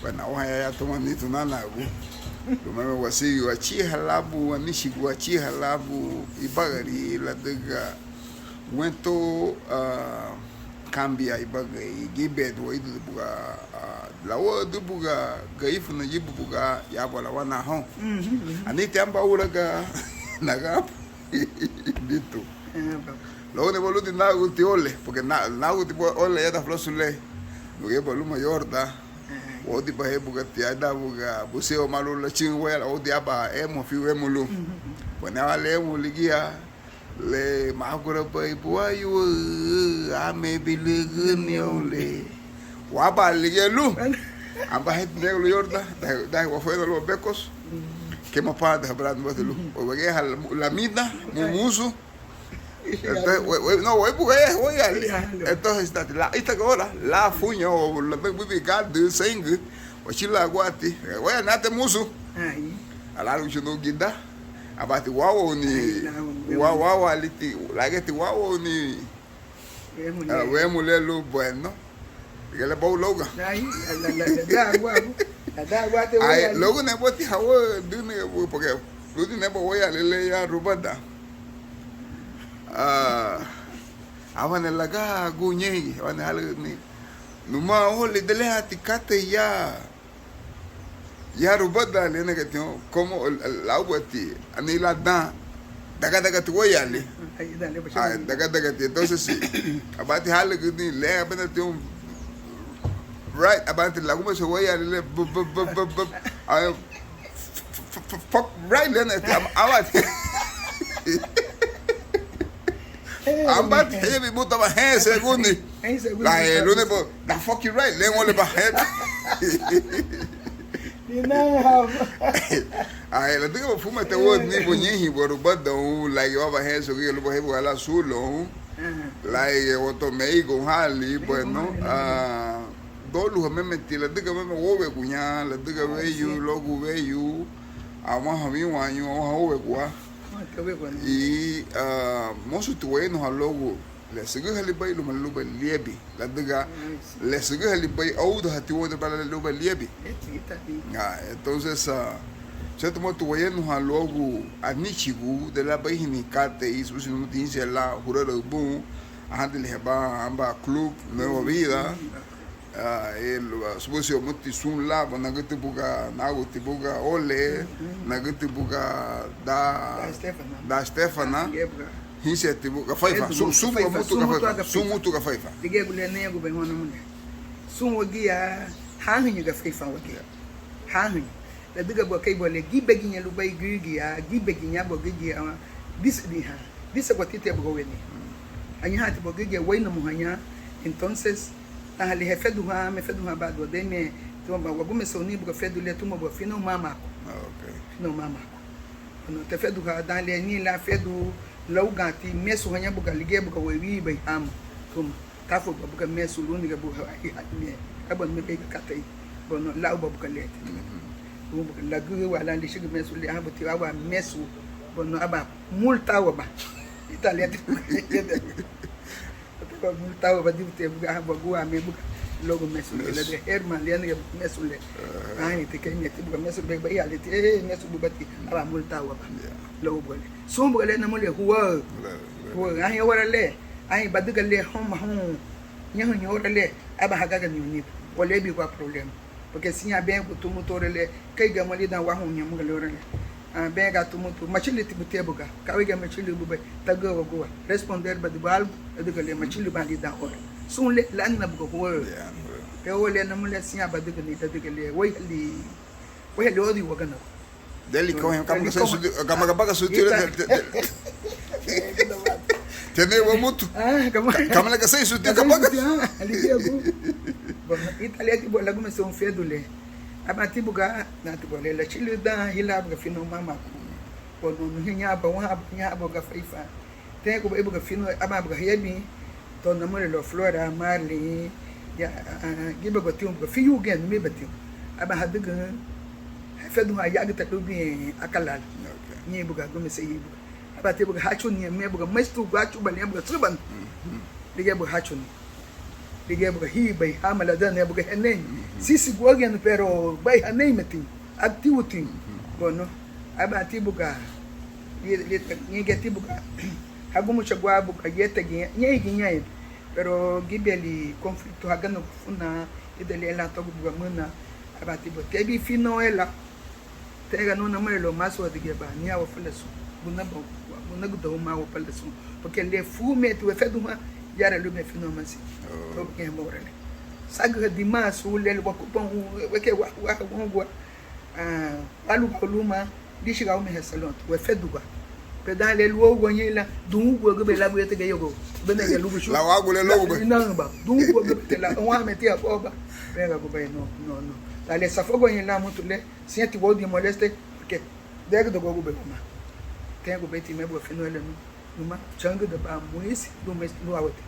Bana waya tomani tunanabu. Tumeme wasigi wachi halabu wanishiku wachi halabu ibagari la dega wento cambia ibaga gibe do idu buga lawo du buga gaifu na jibu buga ya bala wana ho ani tamba ulaga naga dito lo ne bolu di nagu ti ole porque nagu ti ole ya da flosule lo que bolu mayor da o di ba buga ti ada buga buseo malu la chingwela o di aba emo fi emulu bona wale emo ligia le magura bai buayu ame biligni ole waba ligelu amba het negro yorda da wa fue de los becos que me para de hablar de lu o ve la mida mumuso no voy voy entonces está la esta ahora la fuña o la bebe de sangue o chila guati voy a nate muso ala lucho no guinda abati wawo ni wawo aliti lageti wawo ni we mulelo bueno que le bau loga ahí la agua te ay logo ne boti hawo dune porque dune ne bo ya lele ya rubada awane laga gunye awane hal ni numa hole dele hatikate ya rubada le ne que como la agüati ani la dan daga tu voy ale daga entonces sí abati hal ni le abate right about the laguma so way ale fuck right then I'm about heavy but my hands segundi la lune bo da fuck you right le ngole ba head you know how ay la digo fuma te wo ni bonyi bo rubado la yo ba hands so que lo bo hebo ala sulo la otro meigo hali bueno dolu ha memeti la diga meme wowe kunya la diga veyu logo veyu ama hami wanyu ha wowe kwa y mosu tuwe no ha logo le sigu hali bay lo malu ba liebi la diga le sigu hali bay oudo ha tiwo de bala lo ba liebi entonces se tomo tuwe no ha logo anichigu de la bay ni kate y su sinu tinse la jurero bu ahande le ba amba club nueva vida el suposio muti sun la na gati buga na gati buga ole na gati buga da Stefana hinse ti buga faifa sun mutu ga faifa dige gule ne go ben hono mun sun wogia hanhu ga faifa wogia hanhu da diga bo kai bole gibe ginya lu bai gigia gibe ginya bo gigia this ko tite bo weni anya hati bo gigia waina muhanya entonces ali refedu ha me fedu ha bado de me to ba go me so ni bu fedu le to mo bo fino mama okay no mama no te fedu ha dan le ni la fedu lo ganti me so hanya bu ga lige bu ga we bai am tum ta fo bu ga me so lu ni ga bu ha me abon me be ka tai bono la bu ga le bu la gu wa la li shi me so le ha bu ti wa me so bono aba multa wa ba italia ko multaw ba dibte buga ba gua me buga logo mesul la de herman le ne mesul ani te kay ne buga mesul be ba ya le te mesul bugati aba multaw ba logo bole so buga le na mo le huwa ani wala le ai ba diga le hom nyahu nyora le aba hagaga ni wala bi ko problem porque sinha bem ko tu motor le kay ga mo li dan wa hu nyamu ga le bega tumutu machili tibutebuga kawiga machili bube tagawa goa responder badibal edugale machili bandi da or sunle lanna bugo ho te wole na mule sinya baduga ni dadugale way li odi wagana deli ko hem kama baga su tire tene wa mutu kama la kasai su tire kama ali diago bon italia ti bo lagu me son fedule abati buga na tibole la chili da hila buga fino mama ko no hinya ba wa nya buga faifa te ko buga fino aba buga hebi to na mole lo flora marli ya gibe go tium buga fiyu gen me bati aba hadiga fedu ha ya gata dubi akala ni buga go me sai buga abati buga hachu ni me buga mestu ga chu bale buga suban dige buga hachu ni liguei buka hibai hamala dan buka henen sisi gogen pero bai hanei metin activity bono abati buka ni geti buka hagumu chagwa buka yeta nyai pero gibeli conflito hagano funa idele la to buka muna abati bo tebi fino ela tega no na melo maso adigeba ni awo falesu buna gudo ma awo falesu porque le fume tu efedo ma yara lu me fino masi to ke morele saga di maso le wa kupon weke wa alu koluma di shiga o me salon o efedo ba pedale luo gonyela dungu go be la bu yete yogo bena ya lugu shu la wa go le logo não ba dungu go be la wa metia oba pega go be no dale safogo nyela muito le sente o de moleste porque dega do go be kuma tem go be ti me bo fino ele numa changa da ba muisi do mes no awete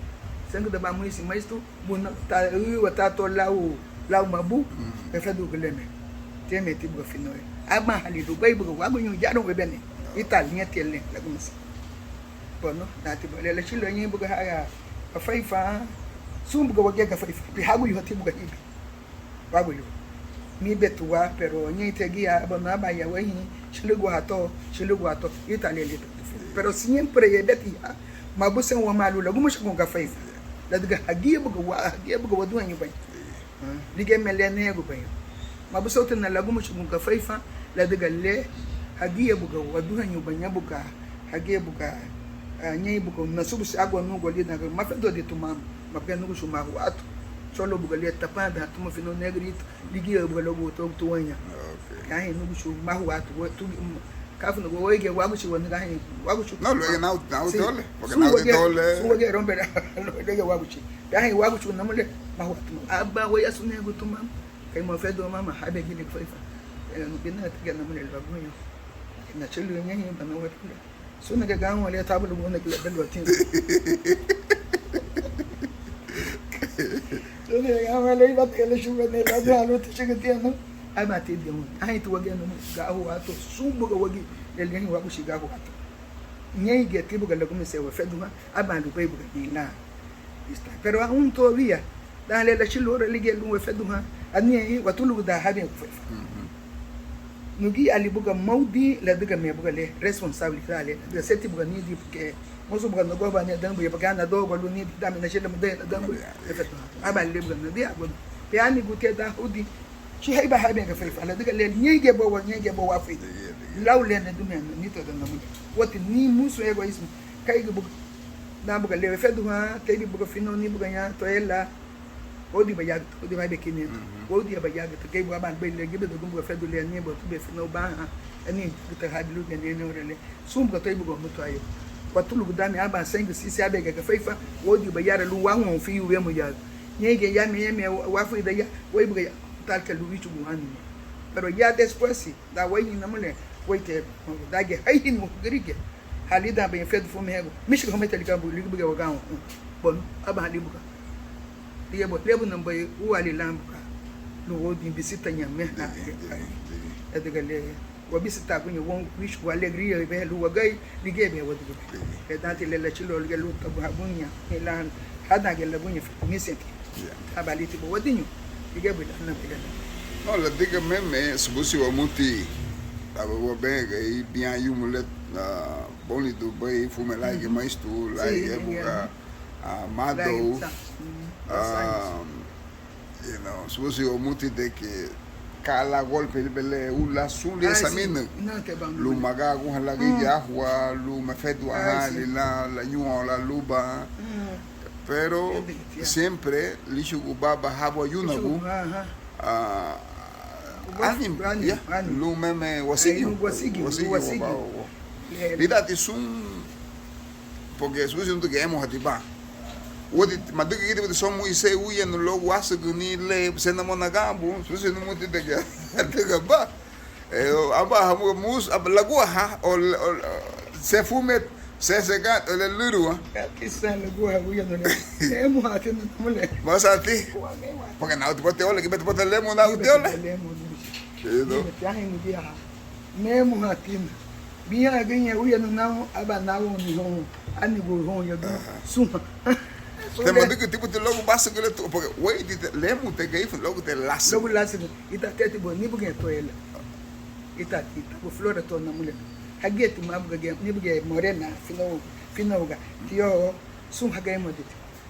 changa da ba muisi mas tu buna ta wata to lau mabu e fedu gleme tem me ti bo fino ama hali do be bo wa go nyu jaro be bene Italia tiene la comisa. Bueno, dati bale la chilo yin buga haya a faifa sum buga wage ka faifa bi hagu yu hati buga hibi. Wagu yu. Mi betuwa pero nyi tegia bona ba ya wahi chilo hato Italia le. Pero siempre ye beti mabuse wa malu la gumusha ko ka faifa. La diga hagi buga wadu anyu bai. Dige melene go bai. Mabuse utna la gumusha ko ka faifa la diga le hagia buga waduha nyubanya buga hagia buga nyai buga nasubu agwa nugo lida mafendo de tuma mapya nugo shuma watu solo buga le tapanda tuma fino negrito ligia buga logo to tuanya kai nugo shuma watu tu kafu nugo wege wagu shi wani kai wagu shi no lo na dole porque na dole su wege rombe lege wagu shi kai wagu shi namule mahwatu aba waya sunego tuma kai mafendo mama habe gile faifa bina tigana namule bagunyo na chelu yenye bana wapula so na gaga wale tabulu bona kila belo tin so ne ga wale ba kele shuga ne la da lo tishiga tiano ama ti demu ai tu wage no ga ho ato sumbu ga wage le le wa bushiga ho ato nyei ge tibu ga lagu se wa feduma aba lu pe bu ga na está pero aún todavía dale la chilo le ge lu feduma ani wa tulu da habe ku nugi ali buga maudi la diga me buga le responsabilità le da seti buga ni di porque moso buga no goba ne dambu ya buga na do golu ni da me na shela mudai na dambu effetto aba le buga na di agon piani gute da hudi ci haiba habe ga fefa la diga le nyege bo wa fi laule ne du men ni to da na mu wati ni muso egoismo kai ga buga da buga le effetto ha kai bi buga fino ni buga ya to ella odi ba yag odi ba bekini odi ba yag to kay ba be le gibe do gumbo fedu le ni bo to be fino ba ani to ha dilu ne ne orele sum ga tay bu go muto ayo watulu gudami aba sengi sisi abe ga faifa odi ba yara lu wango fi yu mu yag nyege ya me wa fu da ya wai bu ga tal ka lu wichu bu hani pero ya después da wai ni namule wai te da ge hayhin mu grige halida be fedu fu me hego mishi ko metali ka bu ligu ga wa bon aba halibu ka lebu nan bai uwali lambuka no wodi bisita nyame na daga le wa bisita kunyo won wish wa alegria be lu wagai lige be wodi e dati le la chilo le lu tabu habunya elan hada ge la bunya misen abaliti bo wodi lige be na be no la diga meme subusi wa muti abo be ge bien yumulet boni do bai fumela ge mais tu la ge buka amado you know, supposi o muti de que cada golpe bele ula suli esa mina lu maga ku halagi yahwa lu mafedwa la nyua la luba pero siempre lishu baba habo yunabu anim ya lu meme wasigi lidati sun porque supposi un que hemos atiba wodi maduga gidi wodi somu ise uye no lo wasu guni le sena mona gambu so no muti daga daga ba aba hamu mus ablagu ha o se fumet se gat o le luru isa lagu ha uye no le emu ha tin mole mas ati porque na tu bote ole que tu bote lemo na tu ole no ya hin dia memu ha tin biya ganya uye no na aba na wo ni ho ani go ho yo suma Te manda que tipo de logo basta que ele porque wait lemo te que logo te laço. Logo laço ita tete bo ni bugen to ela. Ita bo flora to na mulher. Hageti mabuga ni bugen morena final ga. Tio sum hagai modit.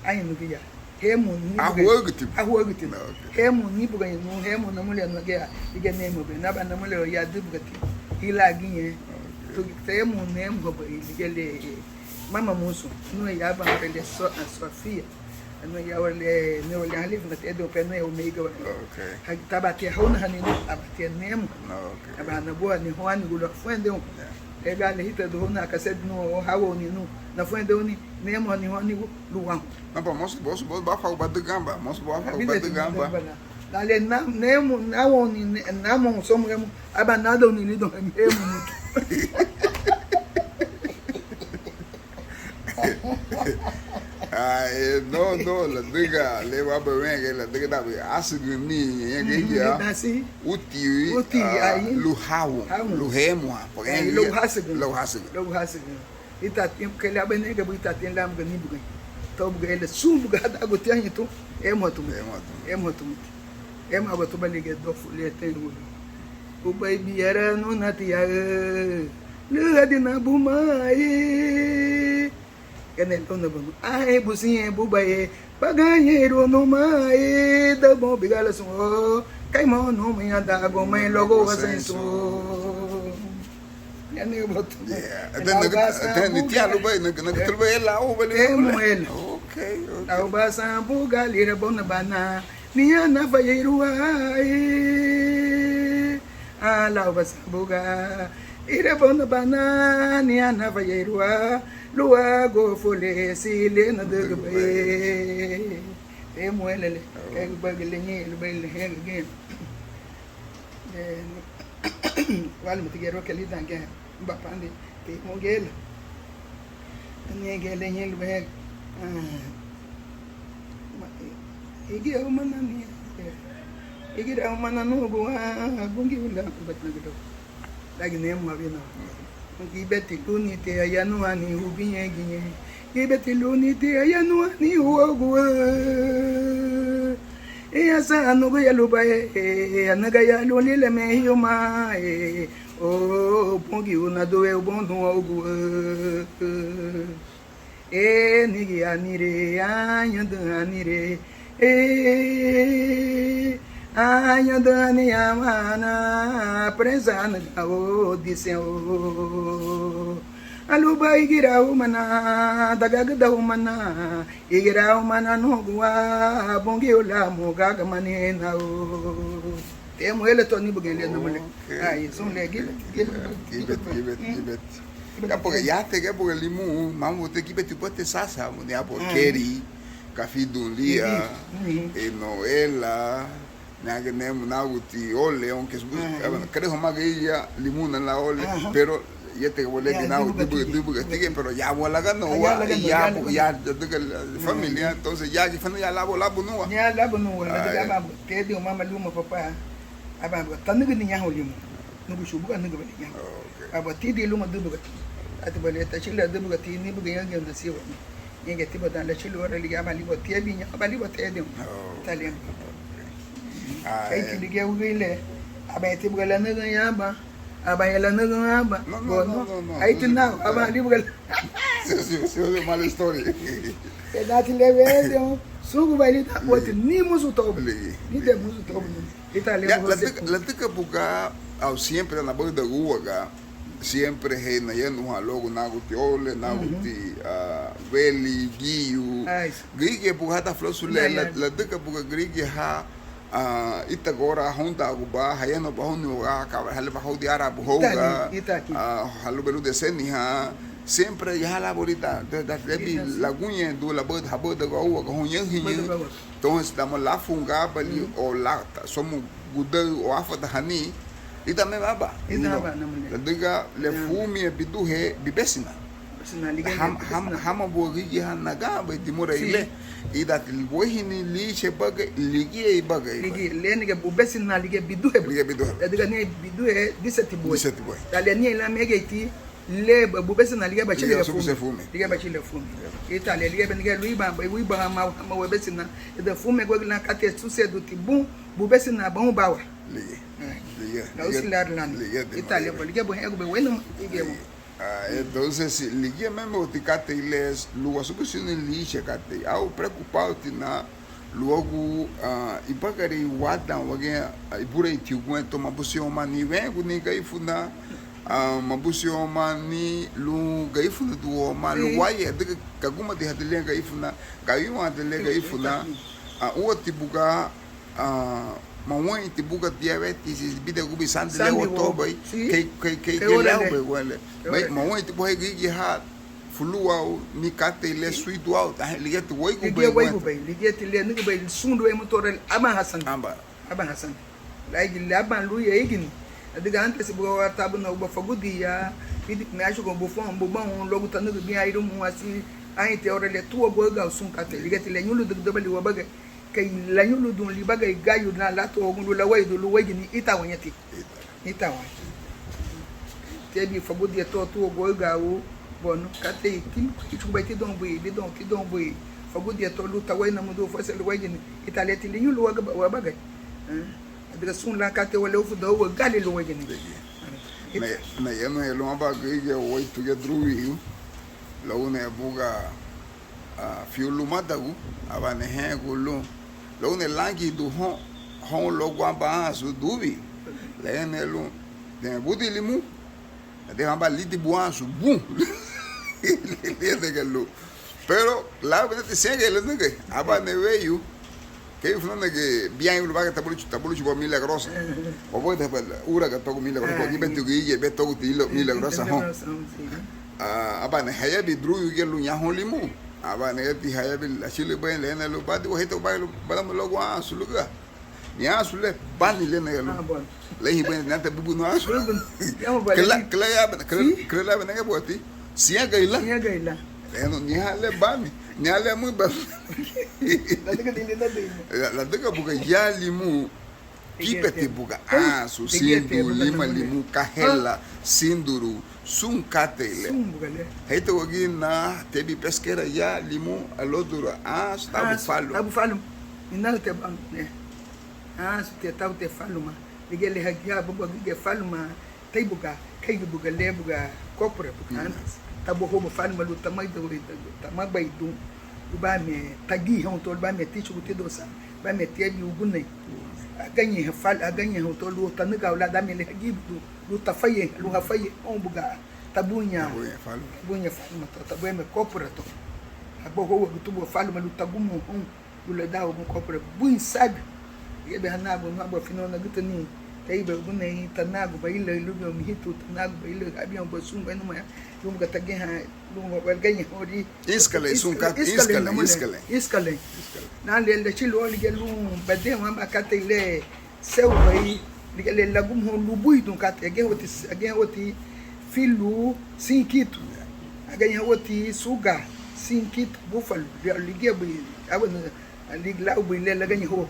Ai no dia. Hemu ni bugen. Ahuagti. Hemu ni bugen no hemu na mulher no ga. Diga nemo be na ba na mulher ya dibugati. Ila ginye. To temo nemo go ele mama muso no ya ba ele Sofia no ya ole no ya live na tedo pe no omega okay tabati hona hanini abati nemo okay abana boa ni hoani gulo fuende ega le hita do na kaset no hawo ni no na fuende oni nemo ni hoani luwa na pa moço ba fa ba de gamba moço ba fa ba de gamba dale na nemo na woni na mo so mo abanada oni lido nemo no, la diga, le va a beber que la diga da hace de mí, que ya, uti, luhemo, porque lo hace, ita tempo que ele abene que buita tem lá mgani bugai, to bugai ele sum bugai da gotia itu, emoto, agoto balige do fulle tem o baby era no natia, le adina bumai. Kene tono bano ai businha bubae paganheiro no mai da bom bigala so kai mo no me anda go mai logo asenso ya ne boto até tia lo vai na tulba ela o bale okay au basa bugali re bona bana niya na vayeiro ai ala basa buga ire bona bana niya na vayeiro lua go fole sile na de be e moelele e bagele ni le bel hen gen wal mtigero ke li dan gen ba pande ke mo gel ni gele ni le be igi o manani igi da mananu go gungi unda bat na gido lagi ne mo bina Gibeti luni te ayanu ani ubinye ginye Gibeti luni te ayanu ani uogwe Asa anugo ya lubae anaga ya luni le mehiyoma o pongi una doe ubondu ogwe nigi anire anyadu anire Ayadani amana presana o diseo aluba igira umana dagaga umana igira umana no gua bongi ola mogaga manena o temo ele to ni bugele no mole ai son le gibet ya porque ya te que porque limu mamu te gibet pote sasa mo ne apo keri kafi dulia e noela Naga nemo na uti ole aunque es creo más que ella limuna la ole pero ya te vuelve que na tipo que pero ya voy la ganó ya de la familia entonces ya que fue ya la no ya la no la ba te dio mama luma papá aba tan ni ni ya holimu nugu shubu kan nugu bani ya aba ti di luma dubu gati ati bale ta chila dubu gati ni buga yang na siwa ni ngati bodan la chilo ora liga ba libo te bi nya ba libo te dio italian ai que ligue o vile abaiti bugala naga yaba abayala naga yaba no aí tu não abali bugala se mal história pedati levendo sugo vai lhe dar outro ni muso tobo ni de muso tobo italiano la tica buga ao sempre na boca da rua sempre na yendo logo na gutiole na guti veli guio grige buga ta flosule la tica buga grige ha ita agora honda aguba hayano bahonu ka hal bahudi arabu hoga halu belu de seniha sempre ya la bolita da debi lagunha do la boda haboda go o go hinha então estamos lá funga bali o lá somos gudel o afata hani ita me baba la diga le fumi bidu he bibesina hama bogi ya naga ba dimora ile ida tilbohini li shebaga ligi leni ga bubesin na ligi bidu he diga ne bidu he disati boy dale ni la megeti leba bubese na liga bachile Liga fume. liga bachile fume Italia liga benga luiba wiba ma webese na de fume go na kate sucedo tibum bubese na bom bawa liga na usilar lan Italia bo liga bo hego be wenu liga mo entonces liga mesmo ticate iles lugar suco sin lixe cate ao preocupado na logo ipagari wada wage ibura itiuguen toma busio mani vengo ni gai funa mabusio mani lu gai funa duo ma lu waye de kaguma de hadele gai funa gai wa de gai funa o tibuga mamãe tibuga diabetes bida gubi sande le otobai que leu wele mamãe tibu hegi ha fulua ni kate le suido out liget woi gube liget le ni gube sundu e motor aba hasan lagi laban lu ye igin adiga antes se boa tabu na uba fagudia pidi me acho go bofon bobão logo tá no bem aí um assim aí te ora le tua boga sun kate liget le nyulu de dobali wabaga kay la nyulu dun li bagay gayu na la to ogun la way do lu way ni ita wanyati ita wa te bi fagudia to boga o bono kate kin chubai ti don bui fagudia to lu ta way na mudo fasel way ni italeti li nyulu wabaga adiga sun la kate wala ufu do wa gali lu way ni na yeno elo abaga ye way tu ya druwi la una buga fiulu madagu abane he gulu la una langi du hon lo gwamba su dubi la nelu de budi limu de hamba liti buansu bum pero la verdad te sigue el nege abane veyu que fue que bien lo va que tabulu chubo milagrosa o voy de ura que toco milagrosa ni betu guille be toco tilo milagrosa ho abane haya bi dru yu gelu nya ho limu abane ti haya bi achile ben le na lo ba di heto ba lo ba mo lo gwa su luga nya su le ban le na lo le hi ben na te bubu no asu kla ya ben que boti sia gaila eno ni hale bami ni hale muy ba la daga buga ya limu kipete buga su sindu lima limu kahela sinduru sun katele heto wagina tebi pesquera ya limu alodura tabu falo inal te bang ne su te tabu te falo ma ligele hagia buga gige falo ma te buga kai buga le buga kopre buga tabo ho falo ma lu tamai do tamai do ba me tagi hon to ba me tichu te dosa ba me te bi ugunne aganye fal aganye ho to lu taniga wala da me le hagi lu tafaye lu hafaye on buga tabunya falo ma to tabo me kopre to abo ho gutubo falo ma lu tagumo on lu le da o kopre buin sabe yebe hanago no abo fino na gutani taiba ugunne tanago ba ile lu mi hitu tanago ba ile abion ba sun ba no ma lu ga tagi ha lu ba ganye hori iskale na le chilo li gelu bade ma ba kate le seu bai li gele lagum ho lu bui dun kate ge hoti filu sinkito aganye hoti suga sinkito bufalo li ge bai abana li glau bai le ganye ho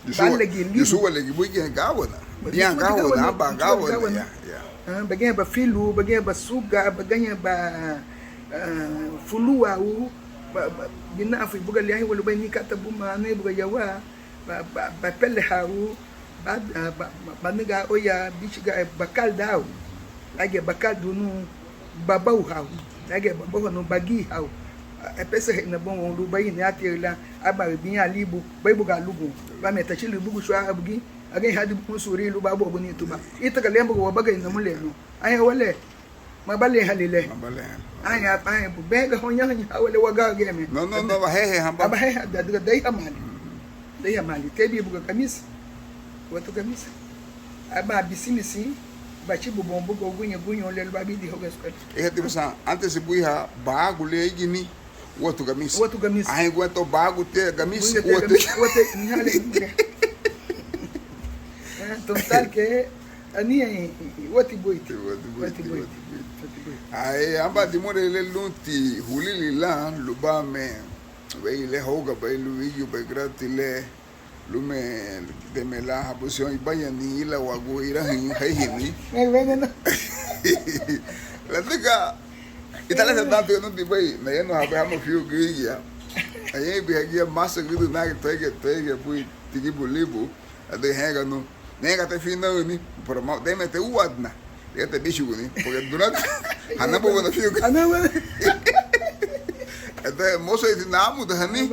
Yusuwa lagi buigen gawana. Biang gawana apa gawana ya. Baganya ba filu, baganya ba suga, baganya ba fulua u bina afi buga liahi walu bani kata buma ne buga yawa ba pelle haru ba niga oya bichiga bakal daw. Lagi bakal dunu babau haw. Lagi babau no bagi haw. Pesa na bon lu bayi ne ati la aba biya libu bai buga lugu ba me ta chili bugu shwa abugi age hadi bu suri lu babo buni tuba ita ka lembo wa baga na mule no ay wale mabale halile ay bu bega honya wale waga geme no ba he hamba ba he da dai amali tebi buga kamis wato kamis aba bisimisi ba chibu bombo go gunya le ba bi di hoga skol tipo sa antes se buiha ba gule gini outro gamis ai aguento bago ter gamis outro então tal que ani outro boite ai amba di more le lunti hulili la luba me vei le hoga bei luiu bei gratile lume de mela habusion ibanya ni la wago ira hin hai himi La diga itala sa tanto no di bay na yan no ha mo fio giya. Aí bihagia massa gudu na que toege pui tigi bulibu ade hega no nega te fina ni por ma de mete uadna ya te bicho ni porque durante hanapo bona fio até moço de namu da hani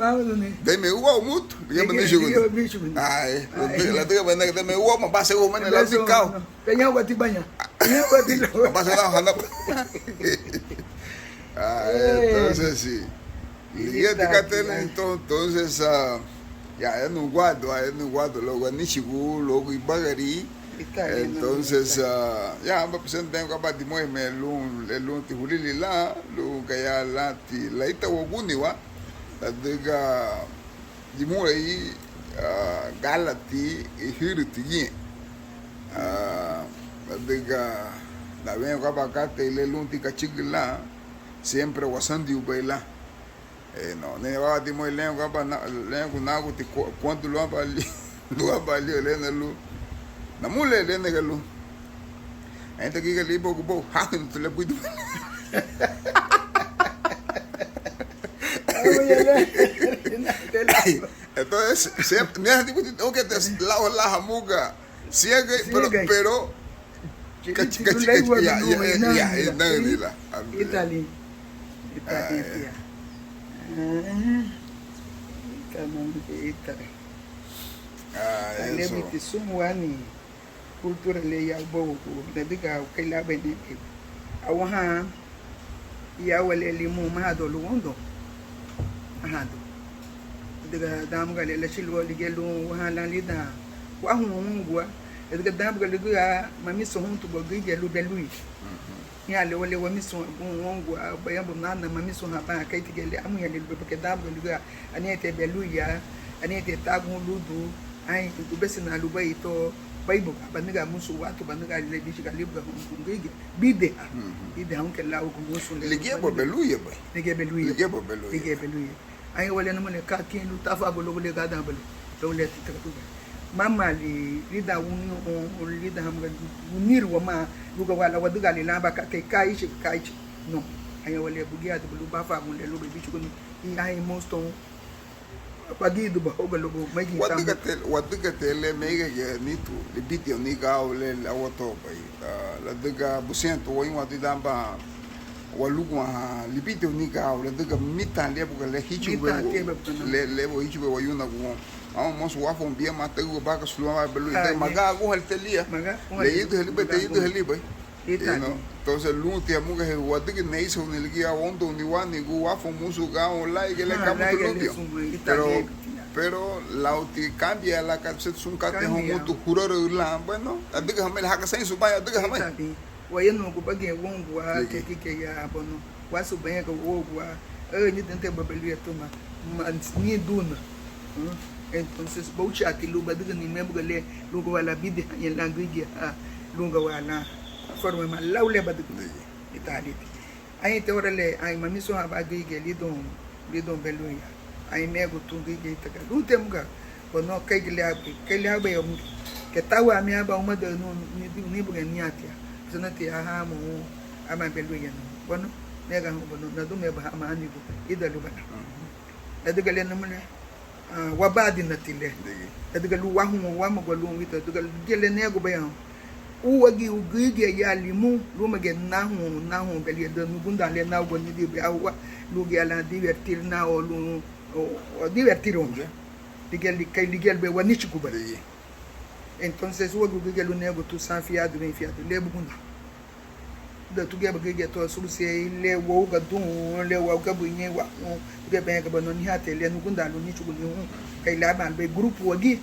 de me uwa muito ya me bicho ni ai la diga bana que me uwa ma base o mane la dicao kanya wati banya kanya wati lo base la hanapo entonces sí. Y entonces, ya no guardo, luego ni chigu, luego ibagari. Entonces, ya me presento en capa de mueve el tijulili la, luego que ya la ita woguni wa, la diga dimure y galati y hiriti bien. La diga la ven capa cate y le lunti cachigla, siempre wasandi ubaila. No, nem vai de moi lengo ba lengo na go te quanto lo abali le na lu na mule le na lu ainda que ali pouco pouco hacken tu le puido entonces sempre me digo o que te la hamuga sigue pero ya Italy Lemiti sumwani kultura le ya bogo na diga kai la bene awaha ya wale limu mahado luondo mahado diga damga le chilwo ligelu wahala lida wa hungwa diga damga liga mami so huntu bogi gelu belui ya le wale wa miso wongo bayambo nana mamiso hapa kai tigele amu ya le porque damga liga anete beluya anete tagu ludu ai tu besi na luba ito baibo baniga musu watu baniga le bishi kalibga ngige bide hanke lawo ko musu le ligie bo beluya ba ligie beluya ai wale no le ka kin lu tafa bo le ga da bo le tikatu mama li lida wunu lida hamga unir wa ma luga wala wadiga li lamba ka kai no ai wale bugia de lu ba fa mo le lu bishi ko ni ai mosto pagido ba o galo magi wadiga tele mega ya nitu le bitio ni ga le la woto bai la diga busento wa inwa damba walugwa le bitio ni ga le diga mitan le buga le hichu le bo hichu wa yuna go amo mos wa fon bia mata go ba ka sulwa belu de maga go hal telia le yido heli bete yido heli bai entonces luti amuga he wadiga nei so ni ligia ondo ni wani go wa fon musu ga la y le capo pero la uti cambia la calcet sun cate homutu huroro la bueno adiga hamel haka sai su baya adiga hamel wayeno ko bagi wongo wa ke ya bono wasu banya ko wogwa ni tente babelu toma ni duna entonces bauchi atilu badiga ni membuga le lugo wala bidi en language lugo wala forme ma lawle badiga itali ay te orale ay mamiso abagi lidon beluya ai nego tungi ge taka lutem ga bono kai gele yom ke tawa mi aba uma de no ni buga niatia zanati aha mo ama beluya no bono nega bono na do me ba ama ani bu idalu bana adiga le namle wabadi natile adiga lu wa hu wa mo golu wita adiga gele nego ba yan uwagi ugige ya limu lumage nahu belia de nugunda le na go ni di awa lu ge ala divertir na o lu o divertiron ligel be wanichi kubali entonces wo gugel lu nego tu san fiado le bugunda da tu geba gege to sulusi le wo ga dun le wo ga bunye wa ge be ga bono ni hate le nugunda lu ni chugu ni kai la ban be groupe wagi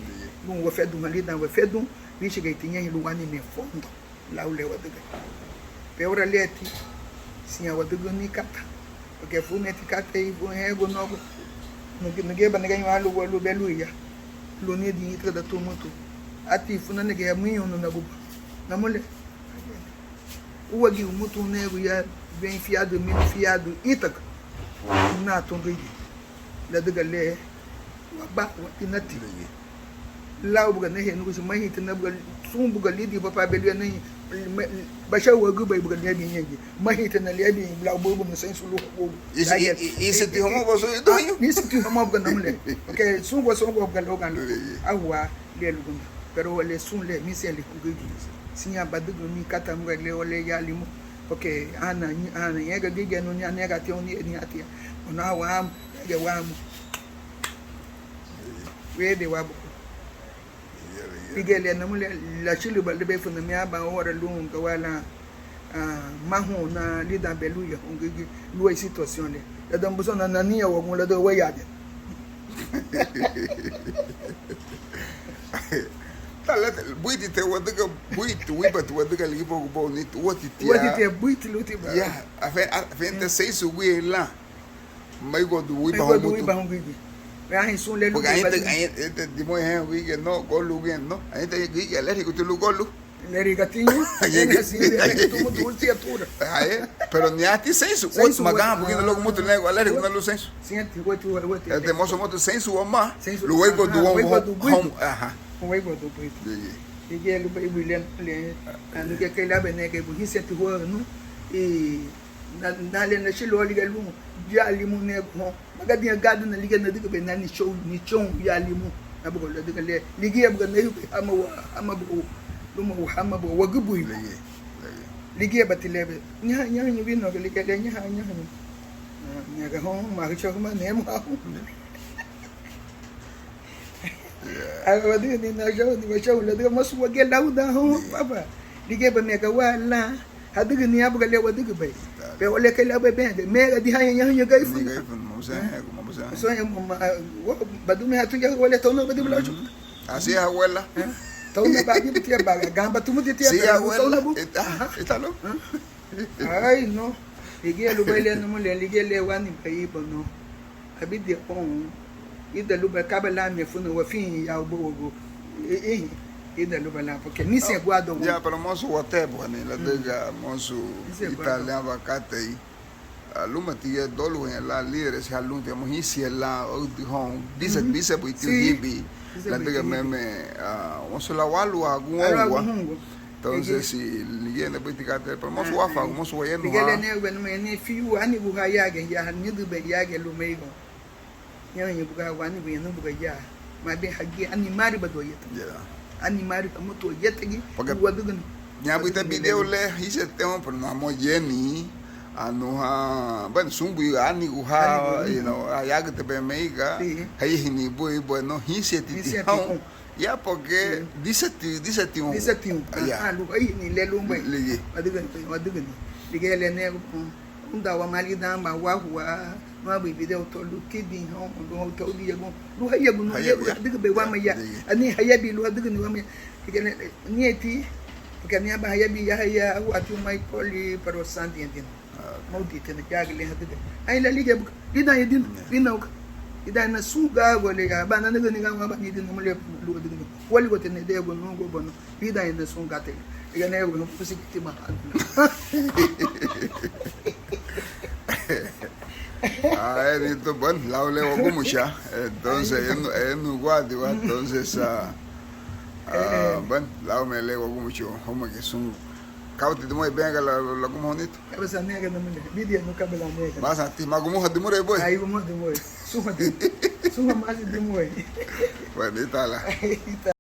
lu wo fedu mali dan wo fedu bi shiga tinye lu wani me fondo la ule wo de pe ora leti sia wo de ni kata porque fu meti kata e bo ego no nige ba nige nwa lu beluya lu ni di itra da to mutu ati fu na nige mu yono na bu na mole uwagi mutu nego ya bem fiado itak na to ngi la de gale wa ba wa inati law buga ne henu su mai tin na buga sun buga lidi papa belu ne ba shawo gu bai buga ne bi yangi mai tin na lebi law bobu no sen su lo ko ise ti homo bo so do yo ni su ti homo buga namle okay sun go buga lo kan awa le lu pero wale sun le mi se le ko sinya badugo mi kata mga le wale yali mo okay ana yega gige no nya nega ti oni ni atia ona wa ya wa mo we de wa igele na mule la chilu ba be funa mi aba ora lu ka wala mahu na lida beluya ngigi lu situation le da dan buso na nania wa ngula do wa ya de buiti te wadaga buiti wibat wadaga libo bonito wati te buiti luti ba ya afente sei su wi la mai go du wiba hongu ya hin sun le lu ba ente di mo hen wi ke no go lu gen no ente gi ya le ko tu lu go lu le rigatinho ene assim tu muito ultiatura pero ni ati sei su o magam porque logo muito nego ale ko na lu senso sente wati te mo so moto senso o ma lu wi go du home aha wai go do poito ige lu bai bilen le anu ke kai la bene ke bu hiseti ho no e na le na shilo liga lu ya limu ne ko maga dia gadu na liga na diga be na ni show ni chon ya limu na bu le diga le ligi ya bu na yu ama bu lu mo hama bu wagubu ligi ya batilebe nya ni bi no ke liga le nya ga ho ma ke chok ma ne mo agora ni na jau ni show la diga masu wage lauda ho papa dige ba me ga wala hadiga ni abuga le wadiga bai be wala kai la be me ga di hanya ga ifu mo sa so ya badu me hatu ya wala tono badu bla chu así es abuela tono ba di tia ba gamba tu muti tia sí abuela está no ay no dige lu bai le no mo le dige le wani bai bono abidi on ida luba kabala me funu wa fin ya bogo ida luba la porque ni se guado ya pero mosu watebo ni la diga mosu italiano vacate aluma tie dolu en la líder se alunte mo hisi la o di hon dice bu tu hibi la diga me mosu la walu agua entonces si liene politicate pero mosu wafa mosu yendo digele ne ben me ne fiu ani bu ha ya ge ya ni du be ya ge lu meigo yang buka wani bu yana buka ya ma be hagi ani mari bado yeta ani mari kamo to yeta gi wadugan nya bu ta video le hise tema por na mo yeni anu ha ban sumbu ani uha you know ayaga te be meiga hay hini boy bueno hise ti ya porque dice ti ya lu ai ni le lu mai wadugan dige le ne unda wa mali da ma wa huwa ma bi video to lu kidi ho lu to di yago lu hayago no diga be wa ma ya ani hayabi lu diga ni wa ma kigene ni eti porque ni ba hayabi ya haya wa tu mai poli pero santi entin modi te na jagle hadiga ai la liga ida yedin ina ida na suga gole ga ba na diga ni ga ma ba ni din mo le lu diga ni wali go te ne de go no go bono ida na sunga te diga ne go no pusikiti ma Edito, bueno, la leo como ya, entonces, en Uruguay, entonces, bueno, la me leo como mucho, como que son, cauti de muy bien, la como bonito. Cabeza negra no me video no cabela negra. Vas a ti, más como de muy boy. Ahí como de muy, suma más de muy. Bueno, y tal.